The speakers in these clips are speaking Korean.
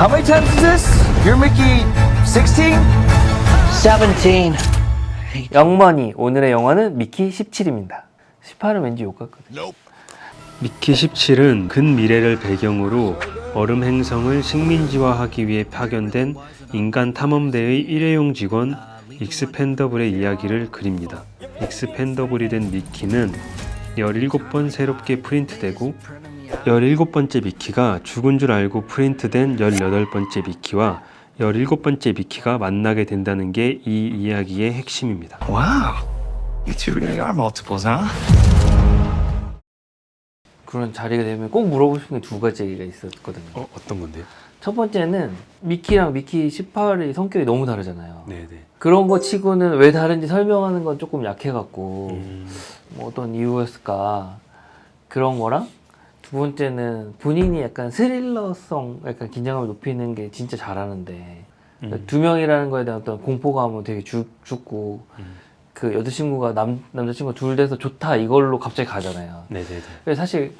How many times is this? You're Mickey 16? 17. 영머니 오늘의 영화는 미키 17입니다. 18은 왠지 욕 같거든요. 미키 17은 근미래를 배경으로 얼음 행성을 식민지화하기 위해 파견된 인간 탐험대의 일회용 직원 익스펜더블의 이야기를 그립니다. 익스펜더블이 된 미키는 17번 새롭게 프린트되고 17번째 미키가 죽은 줄 알고 프린트된 18번째 미키와 17번째 미키가 만나게 된다는 게 이 이야기의 핵심입니다. Wow. You two really are multiples, huh? 그런 자리가 되면 꼭 물어보고 싶은 게 두 가지가 있었거든요. 어떤 건데요? 첫 번째는 미키랑 미키 18의 성격이 너무 다르잖아요. 네네. 그런 거 치고는 왜 다른지 설명하는 건 조금 약해갖고 뭐 어떤 이유였을까 그런 거랑 두 번째는 본인이 약간 스릴러성, 약간 긴장감을 높이는 게 진짜 잘하는데 그러니까 두 명이라는 거에 대한 어떤 공포감은 되게 죽고 그 여자친구가 남자친구가 둘 돼서 좋다 이걸로 갑자기 가잖아요. 네네네. 그래서 사실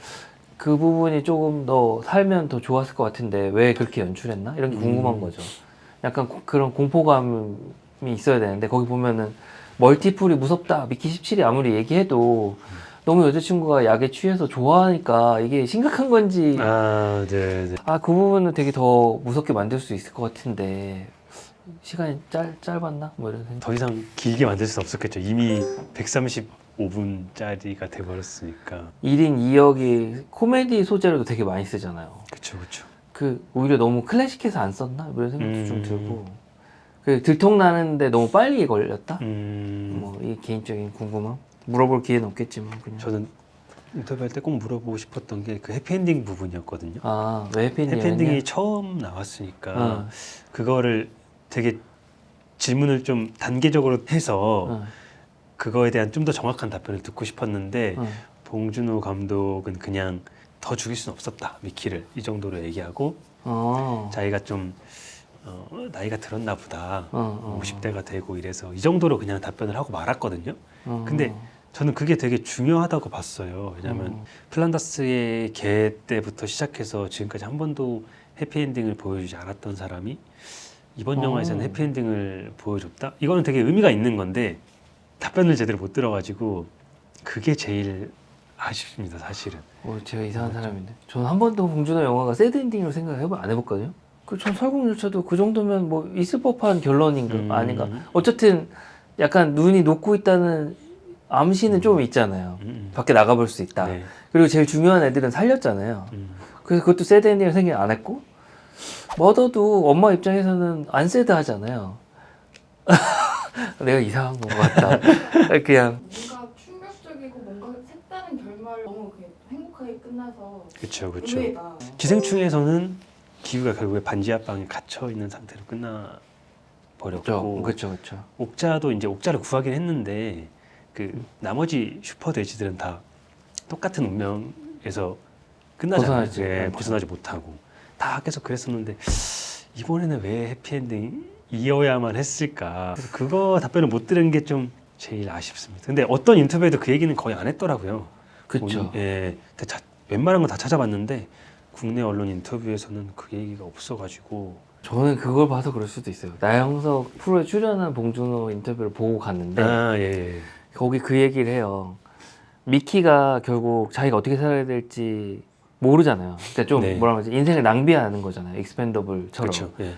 그 부분이 조금 더 살면 더 좋았을 것 같은데 왜 그렇게 연출했나? 이런 게 궁금한 거죠. 약간 그런 공포감이 있어야 되는데 거기 보면은 멀티플이 무섭다 미키 17이 아무리 얘기해도 너무 여자친구가 약에 취해서 좋아하니까 이게 심각한 건지 네네. 그 부분은 되게 더 무섭게 만들 수 있을 것 같은데 시간이 짧았나? 뭐 이런 생각. 더 이상 길게 만들 수 없었겠죠. 이미 135분짜리가 돼버렸으니까. 1인 2역이 코미디 소재로도 되게 많이 쓰잖아요. 그쵸 그쵸. 그 오히려 너무 클래식해서 안 썼나? 뭐 이런 생각도 좀 들고 그 들통나는데 너무 빨리 걸렸다? 뭐 이 개인적인 궁금함? 물어볼 기회는 없겠지만 그냥 저는 인터뷰할 때 꼭 물어보고 싶었던 게 그 해피엔딩 부분이었거든요. 왜 해피엔딩이 처음 나왔으니까 그거를 되게 질문을 좀 단계적으로 해서 그거에 대한 좀 더 정확한 답변을 듣고 싶었는데 봉준호 감독은 그냥 더 죽일 수는 없었다 미키를 이 정도로 얘기하고 자기가 좀 나이가 들었나 보다 50대가 되고 이래서 이 정도로 그냥 답변을 하고 말았거든요. 근데 저는 그게 되게 중요하다고 봤어요. 왜냐하면 플란다스의 개 때부터 시작해서 지금까지 한 번도 해피엔딩을 보여주지 않았던 사람이 이번 영화에서는 해피엔딩을 보여줬다? 이거는 되게 의미가 있는 건데 답변을 제대로 못 들어가지고 그게 제일 아쉽습니다 사실은. 제가 이상한 사람인데 저는 한 번도 봉준호 영화가 새드엔딩으로 생각을 안 해봤거든요. 전 설국열차도 그 정도면 뭐 있을 법한 결론인가 아닌가. 어쨌든 약간 눈이 녹고 있다는 암시는 좀 있잖아요. 밖에 나가볼 수 있다. 네. 그리고 제일 중요한 애들은 살렸잖아요. 그래서 그것도 새드엔딩을 생각 안 했고 머더도 엄마 입장에서는 안 새드하잖아요. 내가 이상한 것 같다. 그냥 뭔가 충격적이고 뭔가 색다른 결말 너무 그냥 행복하게 끝나서 그쵸. 의외다. 기생충에서는 기우가 결국에 반지 하방에 갇혀 있는 상태로 끝나 버렸고, 그렇죠. 옥자도 이제 옥자를 구하긴 했는데 그 나머지 슈퍼 돼지들은 다 똑같은 운명에서 끝나잖아요. 벗어나지 못하고 다 계속 그랬었는데 이번에는 왜 해피엔딩이어야만 했을까? 그래서 그거 답변을 못 들은 게 좀 제일 아쉽습니다. 근데 어떤 인터뷰에도 그 얘기는 거의 안 했더라고요. 그렇죠. 웬만한 거 다 찾아봤는데 국내 언론 인터뷰에서는 그 얘기가 없어가지고 저는 그걸 봐서 그럴 수도 있어요. 나영석 프로에 출연한 봉준호 인터뷰를 보고 갔는데 예. 거기 그 얘기를 해요. 미키가 결국 자기가 어떻게 살아야 될지 모르잖아요. 그러니까 좀 뭐라 그러지 인생을 낭비하는 거잖아요. 익스펜더블처럼. 그렇죠. 예.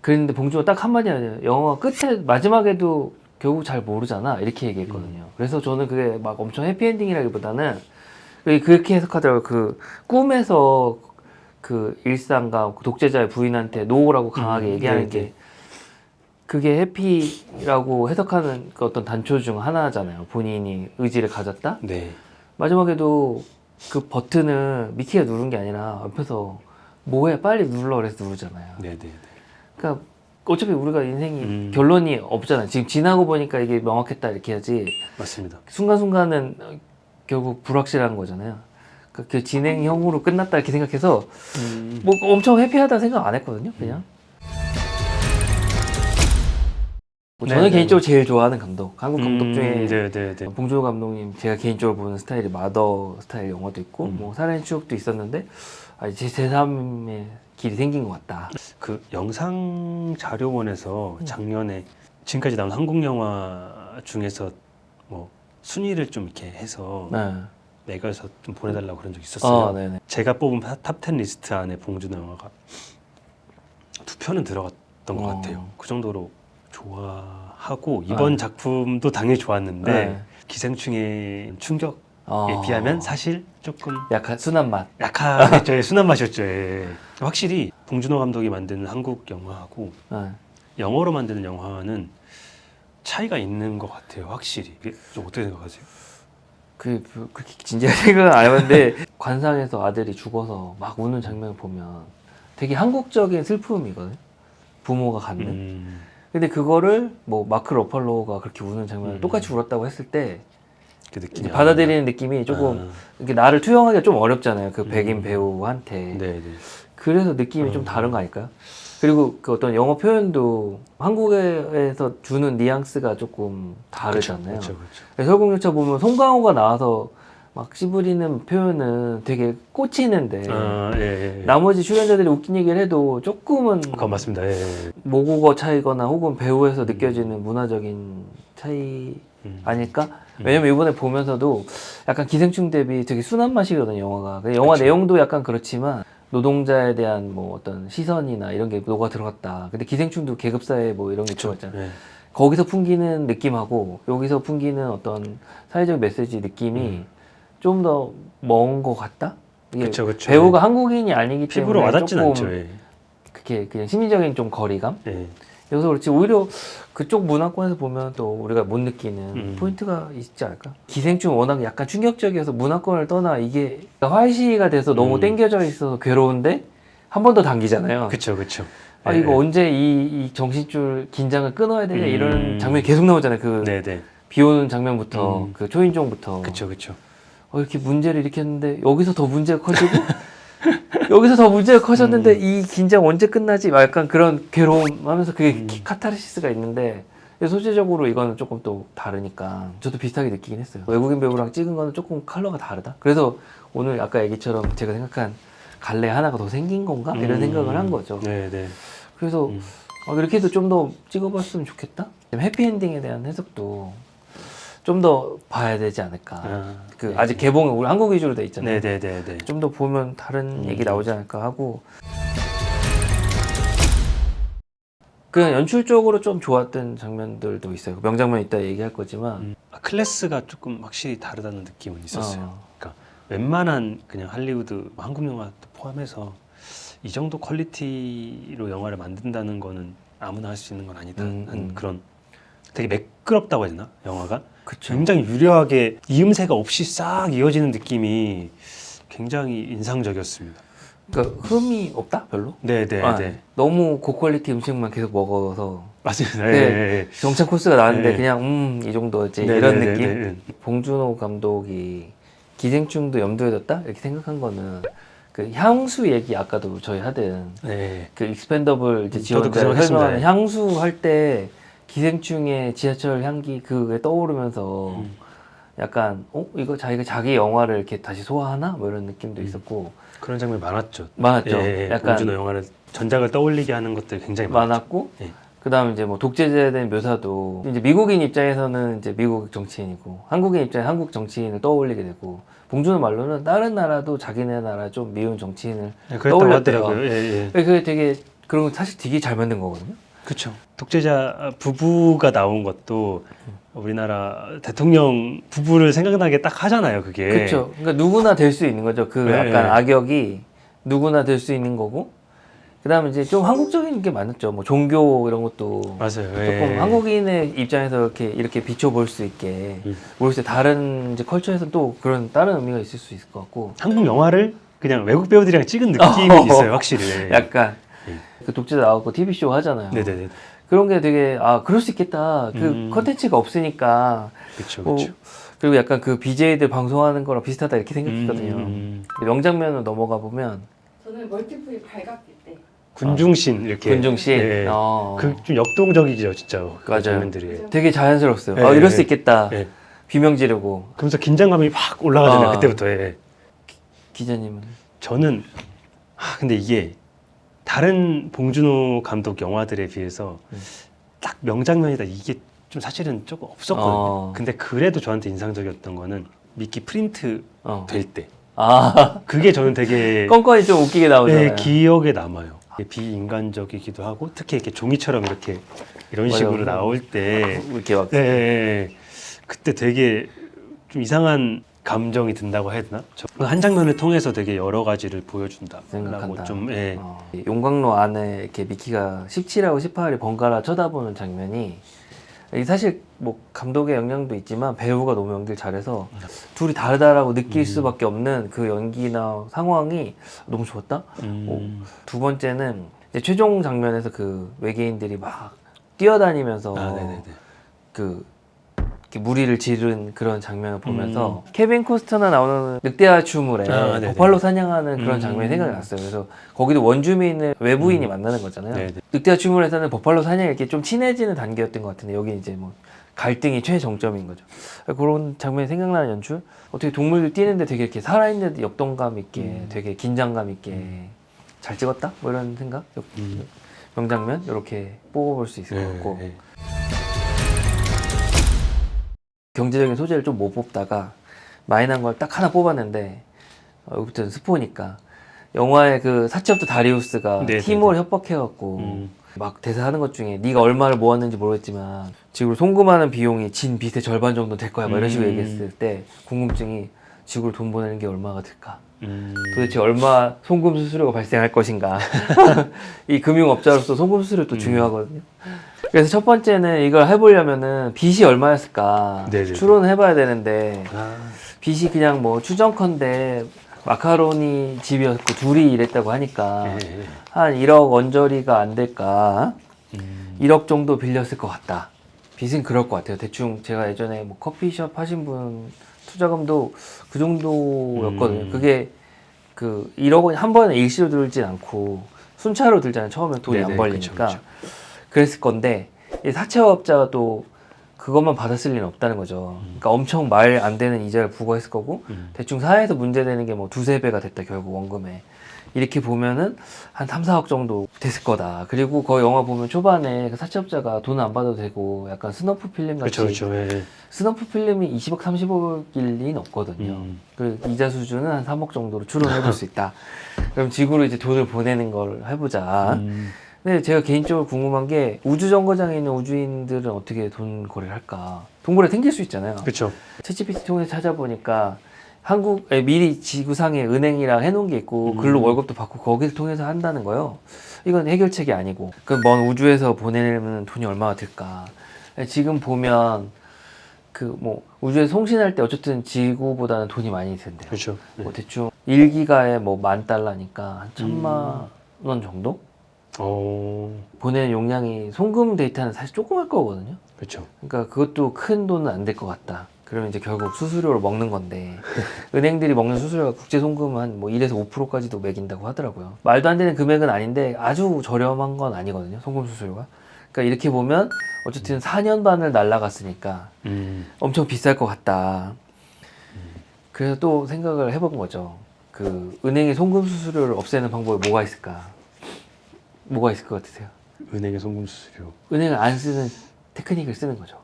그랬는데 봉준호 딱 한마디 하잖아요. 영화 끝에 마지막에도 결국 잘 모르잖아 이렇게 얘기했거든요. 그래서 저는 그게 막 엄청 해피엔딩이라기보다는 그렇게 해석하더라고요. 그 꿈에서 그 일상과 독재자의 부인한테 노라고 강하게 얘기하는 게 그게 해피라고 해석하는 그 어떤 단초 중 하나잖아요. 본인이 의지를 가졌다. 네. 마지막에도 그 버튼을 미키가 누른 게 아니라 옆에서 뭐해 빨리 눌러 그래서 누르잖아요. 네네. 그러니까 어차피 우리가 인생이 결론이 없잖아요. 지금 지나고 보니까 이게 명확했다 이렇게 해야지. 맞습니다. 순간순간은 결국 불확실한 거잖아요. 그 진행형으로 끝났다 이렇게 생각해서 뭐 엄청 해피하다 생각 안 했거든요. 그냥 저는 개인적으로 제일 좋아하는 감독, 한국 감독 중에 봉준호 감독님 제가 개인적으로 보는 스타일이 마더 스타일 영화도 있고 뭐 살인의 추억도 있었는데 제 제3의 길이 생긴 것 같다. 그 영상 자료원에서 작년에 지금까지 나온 한국 영화 중에서 뭐 순위를 좀 이렇게 해서 네. 매겨서 좀 보내달라고 그런 적 있었어요. 네네. 제가 뽑은 탑10 리스트 안에 봉준호 영화가 2편은 들어갔던 것 같아요. 그 정도로 좋아하고 이번 작품도 당연히 좋았는데 네. 기생충의 충격에 비하면 사실 조금 약간 순한 맛. 약하겠죠. 순한 맛이었죠. 예. 확실히 봉준호 감독이 만드는 한국 영화하고 네. 영어로 만드는 영화는 차이가 있는 것 같아요. 확실히. 이게 좀 어떻게 생각하세요? 그렇게 진지하게 생각은 안 해봤는데 관상에서 아들이 죽어서 막 우는 장면을 보면 되게 한국적인 슬픔이거든. 부모가 갖는. 근데 그거를 뭐 마크 러팔로가 그렇게 우는 장면을 똑같이 울었다고 했을 때 그 느낌이 받아들이는 느낌이 조금 이렇게 나를 투영하기가 좀 어렵잖아요. 그 백인 배우한테. 네네. 그래서 느낌이 좀 다른 거 아닐까요? 그리고 그 어떤 영어 표현도 한국에서 주는 뉘앙스가 조금 다르잖아요. 그렇죠. 그래서 설국열차 보면 송강호가 나와서 막 씨부리는 표현은 되게 꽂히는데 예. 나머지 출연자들이 웃긴 얘기를 해도 조금은 그건 맞습니다. 예. 모국어 차이거나 혹은 배우에서 느껴지는 문화적인 차이 아닐까? 왜냐면 이번에 보면서도 약간 기생충 대비 되게 순한 맛이거든요, 영화가. 근데 영화 그쵸. 내용도 약간 그렇지만 노동자에 대한 뭐 어떤 시선이나 이런 게 녹아 들어갔다. 근데 기생충도 계급사회 뭐 이런 게 들어갔잖아요. 예. 거기서 풍기는 느낌하고 여기서 풍기는 어떤 사회적 메시지 느낌이 좀 더 먼 것 같다? 이게 그쵸. 배우가 한국인이 아니기 때문에 피부로 와닿진 조금 않죠. 예. 그렇게 그냥 심리적인 좀 거리감? 예. 그래서 그렇지 오히려 그쪽 문화권에서 보면 또 우리가 못 느끼는 포인트가 있지 않을까? 기생충 워낙 약간 충격적이어서 문화권을 떠나 이게 화시가 돼서 너무 땡겨져 있어서 괴로운데 한 번 더 당기잖아요. 그쵸. 아 이거 언제 이 정신줄 긴장을 끊어야 되냐 이런 장면이 계속 나오잖아요. 그 네네. 비 오는 장면부터 그 초인종부터 그쵸. 이렇게 문제를 일으켰는데 여기서 더 문제가 커지고 여기서 더 문제가 커졌는데 이 긴장 언제 끝나지? 약간 그런 괴로움 하면서 그게 카타르시스가 있는데 소재적으로 이거는 조금 또 다르니까 저도 비슷하게 느끼긴 했어요. 외국인 배우랑 찍은 거는 조금 컬러가 다르다. 그래서 오늘 아까 얘기처럼 제가 생각한 갈래 하나가 더 생긴 건가? 이런 생각을 한 거죠. 네네. 그래서 이렇게 해서 좀 더 찍어봤으면 좋겠다? 해피엔딩에 대한 해석도 좀 더 봐야 되지 않을까. 아직 개봉은 우리 한국 위주로 돼 있잖아요. 네네네. 좀 더 보면 다른 얘기 나오지 않을까 하고 그냥 연출적으로 좀 좋았던 장면들도 있어요. 명장면 이따 얘기할 거지만 클래스가 조금 확실히 다르다는 느낌은 있었어요. 그러니까 웬만한 그냥 할리우드 한국 영화도 포함해서 이 정도 퀄리티로 영화를 만든다는 거는 아무나 할 수 있는 건 아니다. 한 그런 되게 매끄럽다고 해야 되나? 영화가 그쵸. 굉장히 유려하게 이음새가 없이 싹 이어지는 느낌이 굉장히 인상적이었습니다. 그러니까 흠이 없다 별로. 네네. 너무 고퀄리티 음식만 계속 먹어서 맞습니다. 네. 정착 코스가 나왔는데 네. 그냥 이 정도지 이런 느낌. 봉준호 감독이 기생충도 염두에 뒀다 이렇게 생각한 거는 그 향수 얘기 아까도 저희 하던 그 익스펜더블 이제 저도 그 지원자를 생각했습니다. 설명하는 향수 할 때 기생충의 지하철 향기 그게 떠오르면서 약간 이거 자기 영화를 이렇게 다시 소화하나 뭐 이런 느낌도 있었고 그런 장면이 많았죠. 많았죠. 예, 약간 봉준호 영화를 전작을 떠올리게 하는 것들 굉장히 많았죠. 많았고 예. 그다음 이제 뭐 독재자에 대한 묘사도 이제 미국인 입장에서는 이제 미국 정치인이고 한국인 입장에 한국 정치인을 떠올리게 되고 봉준호 말로는 다른 나라도 자기네 나라 좀 미운 정치인을 그랬다고 떠올렸대요. 하더라고요. 예. 그게 되게 그런 거 사실 되게 잘 만든 거거든요. 그렇죠. 독재자 부부가 나온 것도 우리나라 대통령 부부를 생각나게 딱 하잖아요. 그게. 그렇죠. 그러니까 누구나 될 수 있는 거죠. 그 네. 약간 악역이 누구나 될 수 있는 거고. 그다음에 이제 좀 한국적인 게 많았죠. 뭐 종교 이런 것도 맞아요. 조금 한국인의 입장에서 이렇게 비춰볼 수 있게 모르겠어요. 다른 이제 컬처에서 또 그런 다른 의미가 있을 수 있을 것 같고. 한국 영화를 그냥 외국 배우들이랑 찍은 느낌이 있어요. 확실히. 약간 그 독재자 나왔고 TV 쇼 하잖아요. 네네네. 그런 게 되게 그럴 수 있겠다. 그 컨텐츠가 없으니까. 그렇죠. 그리고 약간 그 BJ들 방송하는 거랑 비슷하다 이렇게 생각했거든요. 명장면으로 넘어가 보면 저는 멀티플이 밝았을 때 군중신 이렇게. 군중씬. 예. 그 좀 역동적이죠, 진짜. 그 맞아요. 장면들이. 되게 자연스러웠어요. 예, 이럴 예. 수 있겠다. 예. 비명 지르고. 그러면서 긴장감이 확 올라가잖아요. 그때부터. 예. 기자님은 저는 근데 이게 다른 봉준호 감독 영화들에 비해서 딱 명장면이다 이게 좀 사실은 조금 없었거든요. 근데 그래도 저한테 인상적이었던 거는 미끼 프린트 될 때. 아 그게 저는 되게 껌껌이 좀 웃기게 나오잖아요. 네, 기억에 남아요. 비인간적이기도 하고 특히 이렇게 종이처럼 이렇게 이런 맞아요. 식으로 나올 때 이렇게 막 네, 그때 되게 좀 이상한 감정이 든다고 해야 되나? 한 장면을 통해서 되게 여러 가지를 보여준다라고 생각한다. 좀 예. 용광로 안에 이렇게 미키가 17하고 18이 번갈아 쳐다보는 장면이 이게 사실 뭐 감독의 영향도 있지만 배우가 너무 연기를 잘해서 둘이 다르다라고 느낄 수밖에 없는 그 연기나 상황이 너무 좋았다. 두 번째는 이제 최종 장면에서 그 외계인들이 막 뛰어다니면서 네네네. 그 이렇게 무리를 지른 그런 장면을 보면서 케빈 코스터나 나오는 늑대와 추물에 네네. 버팔로 사냥하는 그런 장면이 생각이 났어요. 그래서 거기도 원주민을 외부인이 만나는 거잖아요. 네네. 늑대와 추물에서는 버팔로 사냥이 이렇게 좀 친해지는 단계였던 것 같은데 여기 이제 뭐 갈등이 최정점인 거죠. 그런 장면이 생각나는 연출. 어떻게 동물들 뛰는데 되게 이렇게 살아있는 역동감 있게 되게 긴장감 있게 잘 찍었다? 뭐 이런 생각? 명장면 이렇게 뽑아볼 수 있을 것 같고 네. 경제적인 소재를 좀 못 뽑다가 마이너한 걸 딱 하나 뽑았는데 여기부터는 스포니까 영화의 그 사채업자 다리우스가 네네네. 티모를 협박해갖고 막 대사하는 것 중에 네가 얼마를 모았는지 모르겠지만 지구를 송금하는 비용이 진 빚의 절반 정도 될 거야 막 이런 식으로 얘기했을 때 궁금증이 지구로 돈 보내는 게 얼마가 들까 도대체 얼마 송금 수수료가 발생할 것인가 이 금융업자로서 송금 수수료도 중요하거든요. 그래서 첫 번째는 이걸 해보려면은 빚이 얼마였을까 네네네. 추론을 해봐야 되는데 빚이 그냥 뭐 추정컨대 마카로니 집이었고 둘이 일했다고 하니까 한 1억 원저리가 안 될까 1억 정도 빌렸을 것 같다. 빚은 그럴 것 같아요. 대충 제가 예전에 뭐 커피숍 하신 분 투자금도 그 정도였거든요. 그게 그 1억 원 한 번에 일시로 들진 않고 순차로 들잖아요. 처음에 돈이 네네, 안 벌리니까. 그쵸. 그랬을 건데 이 사채업자가 또 그것만 받았을 리는 없다는 거죠. 그러니까 엄청 말 안 되는 이자를 부과했을 거고 대충 사회에서 문제되는 게 뭐 두세 배가 됐다 결국 원금에. 이렇게 보면은 한 3, 4억 정도 됐을 거다. 그리고 그 영화 보면 초반에 그 사채업자가 돈 안 받아도 되고 약간 스너프 필름 같이 그렇죠. 예. 스너프 필름이 20억, 30억일 리는 없거든요. 그 이자 수준은 한 3억 정도로 추론해 볼 수 있다. 그럼 지구로 이제 돈을 보내는 걸 해보자. 근데 제가 개인적으로 궁금한 게 우주정거장에 있는 우주인들은 어떻게 돈 거래를 할까? 돈 거래 생길 수 있잖아요. 그렇죠. 챗GPT 통해서 찾아보니까 한국에 미리 지구상에 은행이랑 해놓은 게 있고 글로 월급도 받고 거기를 통해서 한다는 거예요. 이건 해결책이 아니고 그 먼 우주에서 보내려면 돈이 얼마가 들까? 지금 보면 그 뭐 우주에 송신할 때 어쨌든 지구보다는 돈이 많이 든대요. 그렇죠. 뭐 대충 1기가에 뭐 $10,000니까 한 1,000만 원 정도? 보내는 용량이 송금 데이터는 사실 조그만 거거든요. 그렇죠. 그러니까 그것도 큰 돈은 안 될 것 같다. 그러면 이제 결국 수수료를 먹는 건데 은행들이 먹는 수수료가 국제 송금은 한 뭐 1에서 5%까지도 매긴다고 하더라고요. 말도 안 되는 금액은 아닌데 아주 저렴한 건 아니거든요. 송금 수수료가. 그러니까 이렇게 보면 어쨌든 4년 반을 날라갔으니까 엄청 비쌀 것 같다. 그래서 또 생각을 해본 거죠. 그 은행의 송금 수수료를 없애는 방법이 뭐가 있을까? 뭐가 있을 것 같으세요? 은행의 송금 수수료. 은행을 안 쓰는 테크닉을 쓰는 거죠.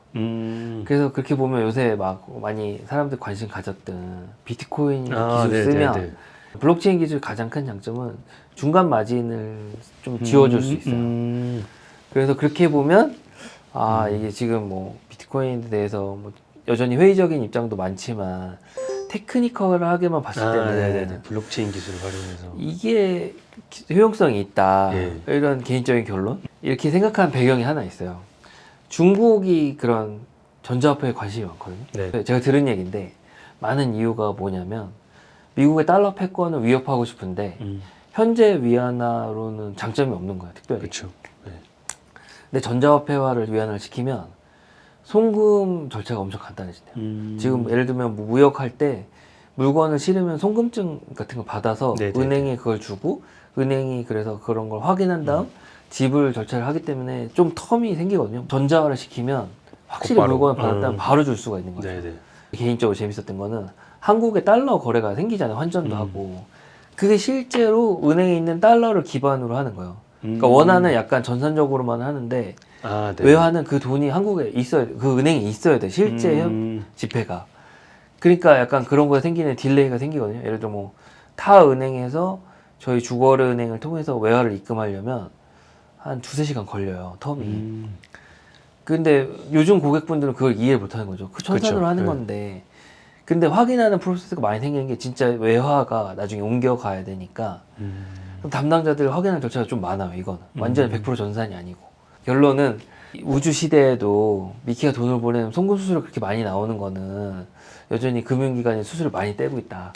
그래서 그렇게 보면 요새 막 많이 사람들 관심 가졌던 비트코인 기술 쓰면 블록체인 기술 가장 큰 장점은 중간 마진을 좀 지워줄 수 있어요. 그래서 그렇게 보면 이게 지금 뭐 비트코인에 대해서 뭐 여전히 회의적인 입장도 많지만 테크니컬하게만 봤을 때는 블록체인 기술을 활용해서 이게 효용성이 있다. 예. 이런 개인적인 결론? 이렇게 생각한 배경이 하나 있어요. 중국이 그런 전자화폐에 관심이 많거든요. 네. 제가 들은 얘기인데 많은 이유가 뭐냐면 미국의 달러 패권을 위협하고 싶은데 현재 위안화로는 장점이 없는 거야, 특별히. 그렇죠. 네. 근데 전자화폐화를 위안화를 시키면 송금 절차가 엄청 간단해진대요. 지금 예를 들면 뭐 무역할 때 물건을 실으면 송금증 같은 거 받아서 네네네. 은행에 그걸 주고 은행이 그래서 그런 걸 확인한 다음 지불 절차를 하기 때문에 좀 텀이 생기거든요. 전자화를 시키면 확실히 곧바로. 물건을 받았다면 바로 줄 수가 있는 거죠. 네네. 개인적으로 재밌었던 거는 한국에 달러 거래가 생기잖아요. 환전도 하고. 그게 실제로 은행에 있는 달러를 기반으로 하는 거예요. 그러니까 원화는 약간 전산적으로만 하는데 아, 네. 외화는 그 돈이 한국에 있어야 돼. 그 은행에 있어야 돼. 실제 지폐가. 그러니까 약간 그런 거에 생기는 딜레이가 생기거든요. 예를 들어 뭐 타 은행에서 저희 주거래 은행을 통해서 외화를 입금하려면 한 2-3시간 걸려요. 텀이. 근데 요즘 고객분들은 그걸 이해 못 하는 거죠. 그 천산으로 그쵸. 하는 네. 건데. 근데 확인하는 프로세스가 많이 생기는 게 진짜 외화가 나중에 옮겨가야 되니까 그럼 담당자들 확인하는 절차가 좀 많아요. 이거는 완전히 100% 전산이 아니고. 결론은 우주 시대에도 미키가 돈을 보내는 송금 수수료 그렇게 많이 나오는 거는 여전히 금융기관이 수수료 많이 떼고 있다.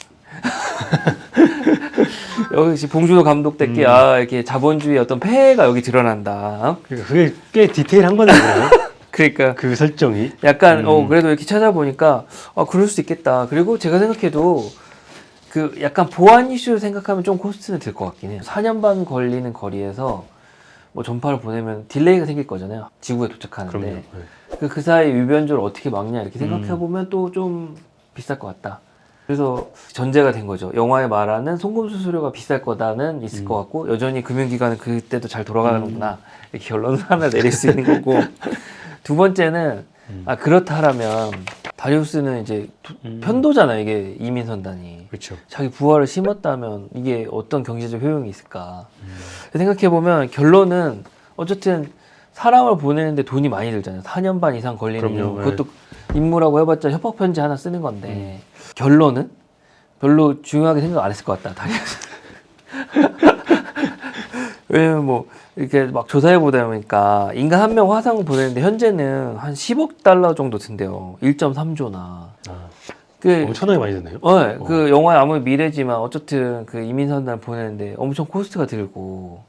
역시 봉준호 감독 때 아, 이렇게 자본주의 어떤 폐해가 여기 드러난다. 어? 그러니까 그게 꽤 디테일한 거네요. 그러니까 그 설정이. 약간 그래도 이렇게 찾아보니까 그럴 수 있겠다. 그리고 제가 생각해도 그 약간 보안 이슈를 생각하면 좀 코스트는 들 것 같긴 해요. 4년 반 걸리는 거리에서 뭐 전파를 보내면 딜레이가 생길 거잖아요. 지구에 도착하는데. 그럼요. 네. 그 사이 유변조를 어떻게 막냐 이렇게 생각해 보면 또 좀 비쌀 것 같다. 그래서 전제가 된 거죠. 영화에 말하는 송금 수수료가 비쌀 거다는 있을 것 같고 여전히 금융기관은 그때도 잘 돌아가는구나 이렇게 결론을 하나 내릴 수 있는 거고. 두 번째는 그렇다라면 다리우스는 이제 편도잖아요. 이게 이민선단이. 그렇죠. 자기 부하를 심었다면 이게 어떤 경제적 효용이 있을까. 생각해 보면 결론은 어쨌든 사람을 보내는데 돈이 많이 들잖아요. 4년 반 이상 걸리는 그럼요. 이유. 그것도 임무라고 해봤자 협박 편지 하나 쓰는 건데 결론은 별로 중요하게 생각 안 했을 것 같다. 다리우스. 왜냐면 뭐 이렇게 막 조사해 보다 보니까 인간 한 명 화상을 보내는데 현재는 한 10억 달러 정도 든대요. 1.3조나. 엄청나게 많이 드네요. 그 영화의 아무리 미래지만 어쨌든 그 이민선단 보내는데 엄청 코스트가 들고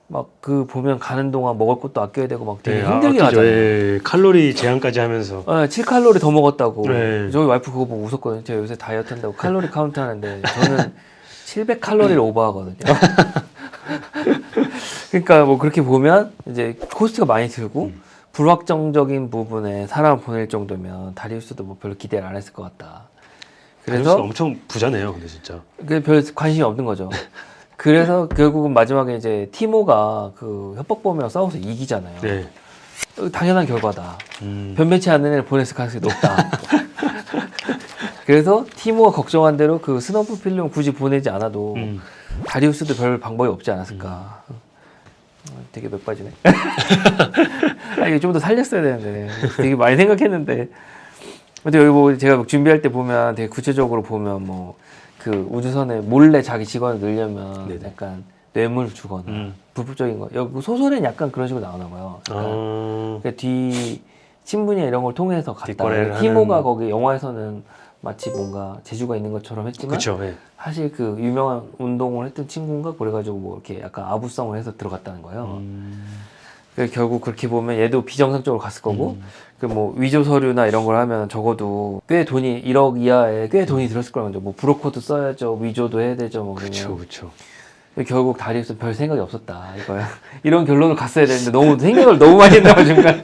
막 그 보면 가는 동안 먹을 것도 아껴야 되고 막 되게 힘들게 아끼죠. 하잖아요. 예, 칼로리 제한까지 하면서. 7칼로리 더 먹었다고. 네. 저희 와이프 그거 보고 웃었거든요. 제가 요새 다이어트 한다고 칼로리 카운트 하는데 저는 700칼로리를 오버하거든요. 그러니까 뭐 그렇게 보면 이제 코스트가 많이 들고 불확정적인 부분에 사람을 보낼 정도면 다리우스도 뭐 별로 기대를 안 했을 것 같다. 그래서 엄청 부자네요, 근데 진짜. 별 관심이 없는 거죠. 그래서 결국은 마지막에 이제 티모가 그 협박범이랑 싸워서 이기잖아요. 네. 당연한 결과다. 변변치 않는 애를 보냈을 가능성이 높다. 그래서 티모가 걱정한 대로 그 스넘프 필름 굳이 보내지 않아도 다리우스도 별 방법이 없지 않았을까. 되게 몇 빠지네. 이게 좀 더 살렸어야 되는데 되게 많이 생각했는데. 근데 여기 뭐 제가 준비할 때 보면 되게 구체적으로 보면 뭐 그 우주선에 몰래 자기 직원을 넣으려면 네네. 약간 뇌물 주거나 불법적인 거. 여기 소설에는 약간 그런 식으로 나오나 봐요. 그러니까 뒤 친분이나 이런 걸 통해서 뒷거래를 갔다. 티모가 하는... 거기 영화에서는 마치 뭔가 재주가 있는 것처럼 했지만 그쵸, 네. 사실 그 유명한 운동을 했던 친구인가 그래가지고 뭐 이렇게 약간 아부성을 해서 들어갔다는 거예요. 그래서 결국 그렇게 보면 얘도 비정상적으로 갔을 거고 그 뭐 위조 서류나 이런 걸 하면 적어도 꽤 돈이 1억 이하에 꽤 돈이 들었을 거라는 거죠. 뭐 브로커도 써야죠, 위조도 해야 되죠. 뭐 그렇죠, 그렇죠. 결국 다리우스 별 생각이 없었다 이거야. 이런 결론을 갔어야 되는데 너무 생각을 너무 많이 했나 봐 중간.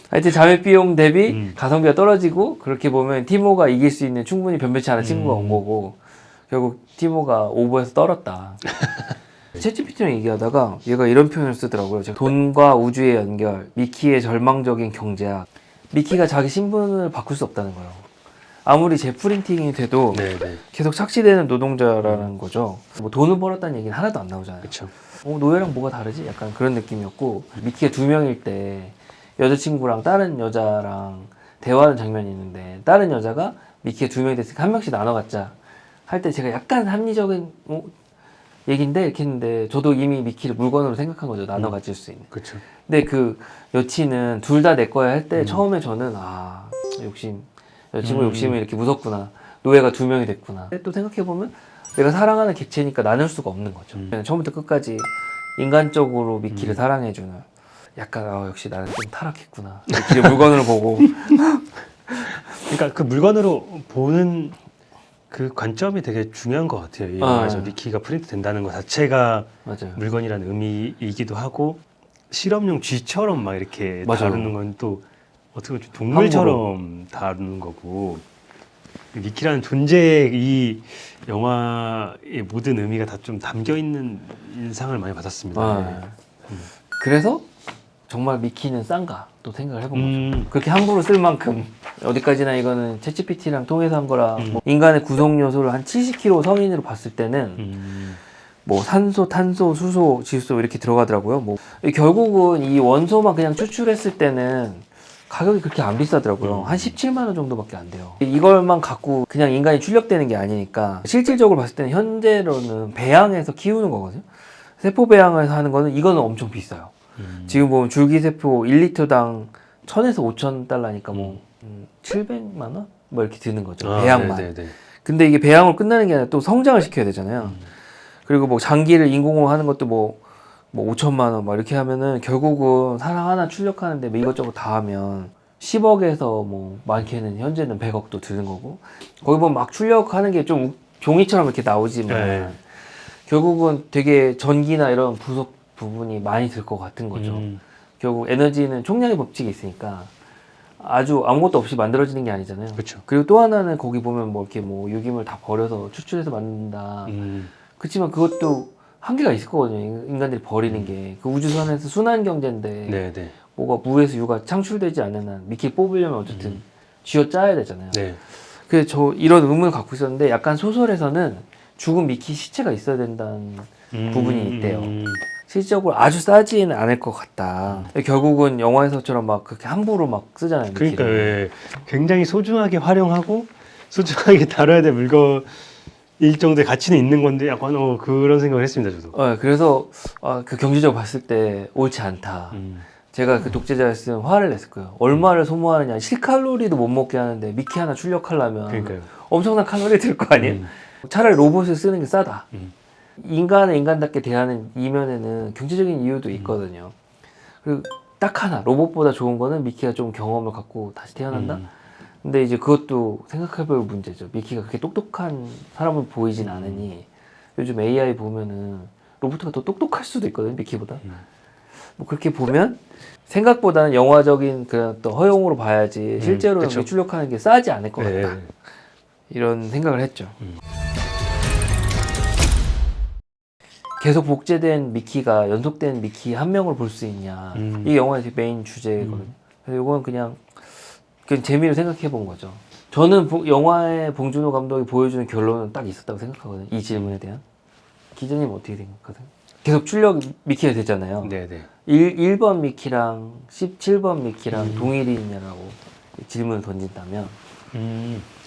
하여튼 자매 비용 대비 가성비가 떨어지고 그렇게 보면 티모가 이길 수 있는 충분히 변변치 않은 친구가 온 거고 결국 티모가 오버해서 떨었다. 챗GPT랑 얘기하다가 얘가 이런 표현을 쓰더라고요. 돈과 우주의 연결, 미키의 절망적인 경제학. 미키가 자기 신분을 바꿀 수 없다는 거예요. 아무리 재프린팅이 돼도 네네. 계속 착취되는 노동자라는 거죠. 뭐 돈을 벌었다는 얘기는 하나도 안 나오잖아요. 그쵸. 노예랑 뭐가 다르지? 약간 그런 느낌이었고 미키가 2명일 때 여자친구랑 다른 여자랑 대화하는 장면이 있는데 다른 여자가 미키가 2명이 됐으니까 1명씩 나눠 갖자 할 때 제가 약간 합리적인 얘기인데 이렇게 했는데 저도 이미 미키를 물건으로 생각한 거죠. 나눠 가질 수 있는. 그렇죠. 근데 그 여친은 둘 다 내 거야 할 때 처음에 저는 욕심 여친구 욕심이 이렇게 무섭구나. 노예가 2명이 됐구나. 근데 또 생각해보면 내가 사랑하는 객체니까 나눌 수가 없는 거죠. 그냥 처음부터 끝까지 인간적으로 미키를 사랑해주는 약간 역시 나는 좀 타락했구나. 미키를 물건으로 보고 그러니까 그 물건으로 보는 그 관점이 되게 중요한 것 같아요. 이 영화에서 미키가 프린트 된다는 것 자체가 맞아요. 물건이라는 의미이기도 하고 실험용 쥐처럼 막 이렇게 맞아요. 다루는 건 또 어떻게 보면 동물처럼 다루는 거고 미키라는 존재의 이 영화의 모든 의미가 다 좀 담겨 있는 인상을 많이 받았습니다. 아, 그래서 정말 미키는 싼가 또 생각을 해본 거죠. 그렇게 함부로 쓸 만큼 어디까지나 이거는 챗GPT랑 통해서 한 거라 뭐 인간의 구성 요소를 한 70kg 성인으로 봤을 때는 뭐 산소, 탄소, 수소, 질소 이렇게 들어가더라고요. 뭐 결국은 이 원소만 그냥 추출했을 때는 가격이 그렇게 안 비싸더라고요. 한 17만 원 정도밖에 안 돼요. 이걸만 갖고 그냥 인간이 출력되는 게 아니니까 실질적으로 봤을 때는 현재로는 배양해서 키우는 거거든요. 세포 배양을 하는 거는 이거는 엄청 비싸요. 지금 보면 줄기세포 1리터당 1000에서 5000달러니까 뭐 700만 원? 뭐 이렇게 드는 거죠. 배양만. 네네네. 근데 이게 배양으로 끝나는 게 아니라 또 성장을 시켜야 되잖아요. 그리고 뭐 장기를 인공호흡 하는 것도 뭐 5천만 원 막 이렇게 하면은 결국은 사람 하나 출력하는데 뭐 이것저것 다 하면 10억에서 뭐 많게는 현재는 100억도 드는 거고 거기 보면 막 출력하는 게 좀 종이처럼 이렇게 나오지만 네. 결국은 되게 전기나 이런 부속 부분이 많이 들 것 같은 거죠. 결국 에너지는 총량의 법칙이 있으니까 아주 아무것도 없이 만들어지는 게 아니잖아요. 그렇죠. 그리고 또 하나는 거기 보면 뭐 이렇게 뭐 유기물 다 버려서 추출해서 만든다. 그렇지만 그것도 한계가 있을 거거든요. 인간들이 버리는 게. 그 우주선에서 순환 경제인데 네네. 뭐가 무에서 유가 창출되지 않는 한 미끼 뽑으려면 어쨌든 쥐어 짜야 되잖아요. 네. 그래서 저 이런 의문을 갖고 있었는데 약간 소설에서는 죽은 미끼 시체가 있어야 된다는 부분이 있대요. 실질적으로 아주 싸지는 않을 것 같다. 결국은 영화에서처럼 막 그렇게 함부로 막 쓰잖아요. 그러니까 미끼를. 예. 굉장히 소중하게 활용하고 소중하게 다뤄야 될 물건일 정도의 가치는 있는 건데 약간 그런 생각을 했습니다, 저도. 그래서 그 경제적으로 봤을 때 옳지 않다. 제가 그 독재자였으면 화를 냈을 거예요. 얼마를 소모하느냐. 실칼로리도 못 먹게 하는데 미끼 하나 출력하려면 그러니까요. 엄청난 칼로리 들 거 아니에요. 차라리 로봇을 쓰는 게 싸다. 인간을 인간답게 대하는 이면에는 경제적인 이유도 있거든요. 그리고 딱 하나 로봇보다 좋은 거는 미키가 좀 경험을 갖고 다시 태어난다. 근데 이제 그것도 생각해볼 문제죠. 미키가 그렇게 똑똑한 사람을 보이진 않으니 요즘 AI 보면은 로봇가 더 똑똑할 수도 있거든요. 미키보다. 뭐 그렇게 보면 생각보다는 영화적인 그런 또 허용으로 봐야지 실제로는 그쵸. 출력하는 게 싸지 않을 것 네. 같다. 이런 생각을 했죠. 계속 복제된 미키가 연속된 미키 한 명을 볼 수 있냐. 이 영화의 메인 주제거든요. 그래서 이건 그냥 재미로 생각해 본 거죠. 저는 영화의 봉준호 감독이 보여주는 결론은 딱 있었다고 생각하거든요. 이 질문에 대한. 기자님 어떻게 생각하세요? 계속 출력 미키가 되잖아요. 네네. 1번 미키랑 17번 미키랑 동일이냐라고 질문을 던진다면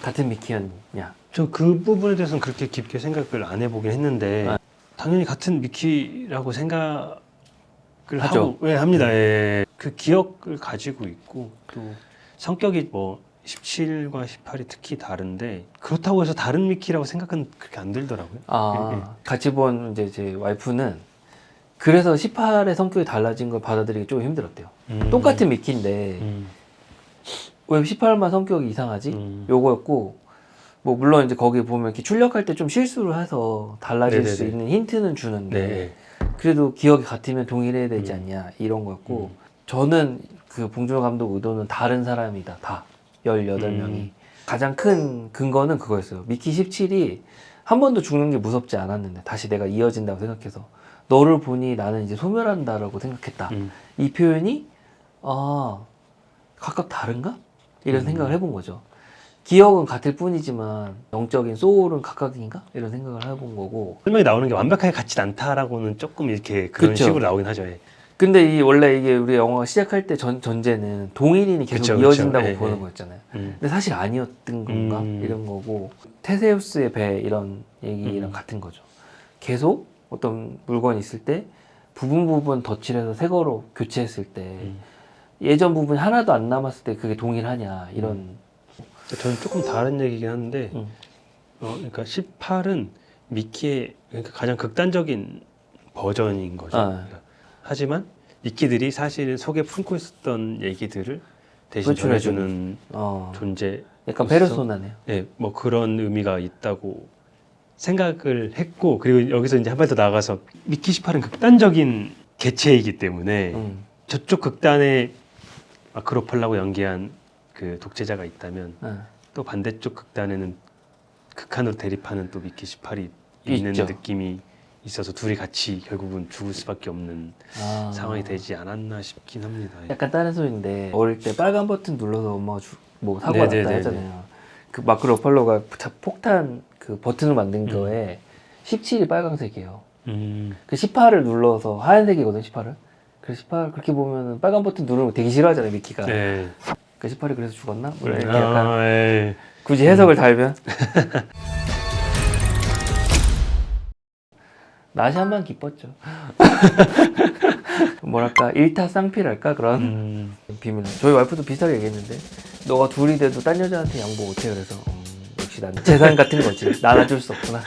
같은 미키였냐? 저 그 부분에 대해서는 그렇게 깊게 생각을 안 해보긴 했는데 당연히 같은 미키라고 생각을 하죠. 하고 합니다. 예. 그 기억을 가지고 있고 또 성격이 뭐 17과 18이 특히 다른데 그렇다고 해서 다른 미키라고 생각은 그렇게 안 들더라고요. 같이 본 이제 제 와이프는 그래서 18의 성격이 달라진 걸 받아들이기 좀 힘들었대요. 똑같은 미키인데 왜 18만 성격이 이상하지? 요거였고 뭐 물론 이제 거기 보면 이렇게 출력할 때 좀 실수를 해서 달라질 네네네. 수 있는 힌트는 주는데 네. 그래도 기억이 같으면 동일해야 되지 않냐 이런 거였고 저는 그 봉준호 감독 의도는 다른 사람이다 다 18명이 가장 큰 근거는 그거였어요. 미키 17이 한 번도 죽는 게 무섭지 않았는데 다시 내가 이어진다고 생각해서 너를 보니 나는 이제 소멸한다라고 생각했다. 이 표현이 각각 다른가? 이런 생각을 해본 거죠. 기억은 같을 뿐이지만 영적인 소울은 각각인가? 이런 생각을 해본 거고. 설명이 나오는 게 완벽하게 같진 않다라고는 조금 이렇게 그런 그쵸. 식으로 나오긴 하죠. 예. 근데 원래 이게 우리 영화가 시작할 때 전제는 동일인이 계속 그쵸, 이어진다고 그쵸. 보는 예. 거였잖아요. 근데 사실 아니었던 건가? 이런 거고. 테세우스의 배 이런 얘기랑 같은 거죠. 계속 어떤 물건이 있을 때 부분 덧칠해서 새 거로 교체했을 때 예전 부분이 하나도 안 남았을 때 그게 동일하냐 이런. 저는 조금 다른 얘기긴 한데 그러니까 18은 미키의 그러니까 가장 극단적인 버전인 거죠. 그러니까 하지만 미키들이 사실은 속에 품고 있었던 얘기들을 대신 전해주는 존재. 약간 페르소나네요. 네, 뭐 그런 의미가 있다고 생각을 했고 그리고 여기서 이제 한 발 더 나가서 미키 18은 극단적인 개체이기 때문에 저쪽 극단에 마크로폴라고 연기한 그 독재자가 있다면 또 반대쪽 극단에는 극한으로 대립하는 또 미키 18이 있는 있죠. 느낌이 있어서 둘이 같이 결국은 죽을 수밖에 없는 상황이 되지 않았나 싶긴 합니다. 약간 다른 소리인데 어릴 때 빨간 버튼 눌러서 엄마가 뭐 사고 네네네네. 났다 하잖아요. 그 마크 러팔로가 폭탄 그 버튼을 만든 거에 17이 빨간색이에요. 그 18을 눌러서 하얀색이거든 18을. 그래서 18 그렇게 보면은 빨간 버튼 누르는 거 되게 싫어하잖아요 미키가. 네. 그 18이 그래서 죽었나? 뭐 이렇게 약간 네. 굳이 해석을 달면 맛이 한번 기뻤죠. 뭐랄까 일타쌍피랄까 그런 비밀. 저희 와이프도 비슷하게 얘기했는데 너가 둘이 돼도 딴 여자한테 양보 못해 그래서 역시 난 재산 같은 거지. 나눠줄 수 없구나.